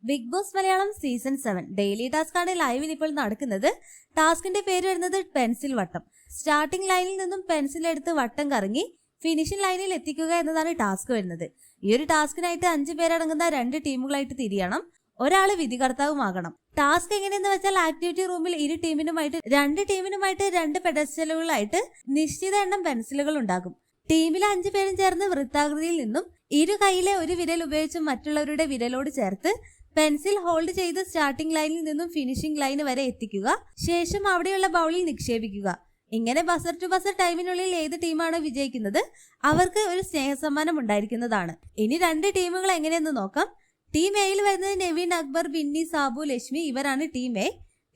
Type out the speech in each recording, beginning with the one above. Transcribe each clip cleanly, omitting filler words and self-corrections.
Big Boss Malayalam season 7 daily task ആണ് ലൈവിൽ ഇപ്പോൾ നടക്കുന്നത്. ടാസ്കിന്റെ പേര് വരുന്നത് പെൻസിൽ വട്ടം. സ്റ്റാർട്ടിംഗ് ലൈനിൽ നിന്നും പെൻസിൽ എടുത്ത് വട്ടം കറങ്ങി ഫിനിഷിംഗ് ലൈനിൽ എത്തിക്കുക എന്നതാണ് ടാസ്ക് വരുന്നത്. ഈ ഒരു ടാസ്കിനായിട്ട് 5 പേരടങ്ങുന്ന 2 ടീമുകളായിട്ട് തിരിയണം. ഒരാള് വിധികർത്താവുമാകണം. ടാസ്ക് എങ്ങനെയെന്ന് വെച്ചാൽ ആക്ടിവിറ്റി റൂമിൽ 2 ടീമിനുമായിട്ട് 2 പെഡസ്റ്റലുകളായിട്ട് നിശ്ചിത എണ്ണം പെൻസിലുകൾ ഉണ്ടാകും. ടീമിലെ 5 പേരും ചേർന്ന് വൃത്താകൃതിയിൽ നിന്നും ഇരു കൈയിലെ ഒരു വിരൽ ഉപയോഗിച്ച് മറ്റുള്ളവരുടെ വിരലോട് ചേർത്ത് പെൻസിൽ ഹോൾഡ് ചെയ്ത് സ്റ്റാർട്ടിംഗ് ലൈനിൽ നിന്നും ഫിനിഷിംഗ് ലൈൻ വരെ എത്തിക്കുക. ശേഷം അവിടെയുള്ള ബൗളിൽ നിക്ഷേപിക്കുക. ഇങ്ങനെ ബസർ ടു ബസർ ടൈമിനുള്ളിൽ ഏത് ടീമാണ് വിജയിക്കുന്നത് അവർക്ക് ഒരു സ്നേഹസമ്മാനം ഉണ്ടായിരിക്കുന്നതാണ്. ഇനി 2 ടീമുകൾ എങ്ങനെയെന്ന് നോക്കാം. ടീം എയിൽ വരുന്നത് നെവിൻ, അക്ബർ, ബിന്നി, സാബു, ലക്ഷ്മി, ഇവരാണ് ടീം എ.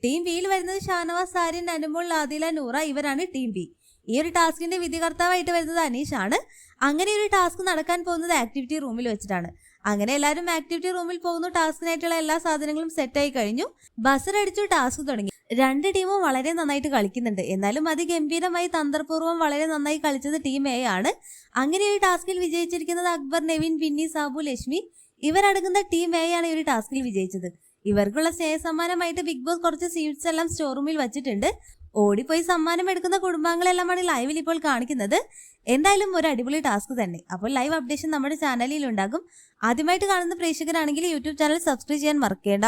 ടീം ബിയിൽ വരുന്നത് ഷാനവാസ്, ആര്യൻ, അനുമോൾ, ആദില, നൂറ, ഇവരാണ് ടീം ബി. ഈ ഒരു ടാസ്കിന്റെ വിധികർത്താവായിട്ട് വരുന്നത് അനീഷ് ആണ്. അങ്ങനെ ഒരു ടാസ്ക് നടക്കാൻ പോകുന്നത് ആക്ടിവിറ്റി റൂമിൽ വെച്ചിട്ടാണ്. അങ്ങനെ എല്ലാവരും ആക്ടിവിറ്റി റൂമിൽ പോകുന്നു. ടാസ്കിനായിട്ടുള്ള എല്ലാ സാധനങ്ങളും സെറ്റായി കഴിഞ്ഞു. ബസർ അടിച്ചു, ടാസ്ക് തുടങ്ങി. 2 ടീമും വളരെ നന്നായിട്ട് കളിക്കുന്നുണ്ട്. എന്നാലും അതിഗംഭീരമായി തന്ത്രപൂർവ്വം വളരെ നന്നായി കളിച്ചത് ടീം എ ആണ്. അങ്ങനെ ഈ ടാസ്കിൽ വിജയിച്ചിരിക്കുന്നത് അക്ബർ, നെവിൻ, ബിന്നി, സാബു, ലക്ഷ്മി ഇവരടങ്ങുന്ന ടീം എ ആണ് ഈ ഒരു ടാസ്കിൽ വിജയിച്ചത്. ഇവർക്കുള്ള സ്നേഹസമ്മാനമായിട്ട് ബിഗ് ബോസ് കുറച്ച് സ്വീറ്റ്സ് എല്ലാം സ്റ്റോർ റൂമിൽ വെച്ചിട്ടുണ്ട്. ഓടിപ്പോയി സമ്മാനം എടുക്കുന്ന കുടുംബാംഗങ്ങളെല്ലാമാണ് ലൈവിൽ ഇപ്പോൾ കാണിക്കുന്നത്. എന്തായാലും ഒരു അടിപൊളി ടാസ്ക് തന്നെ. അപ്പോൾ ലൈവ് അപ്ഡേഷൻ നമ്മുടെ ചാനലിൽ ഉണ്ടാകും. ആദ്യമായിട്ട് കാണുന്ന പ്രേക്ഷകരാണെങ്കിൽ യൂട്യൂബ് ചാനൽ സബ്സ്ക്രൈബ് ചെയ്യാൻ മറക്കേണ്ട.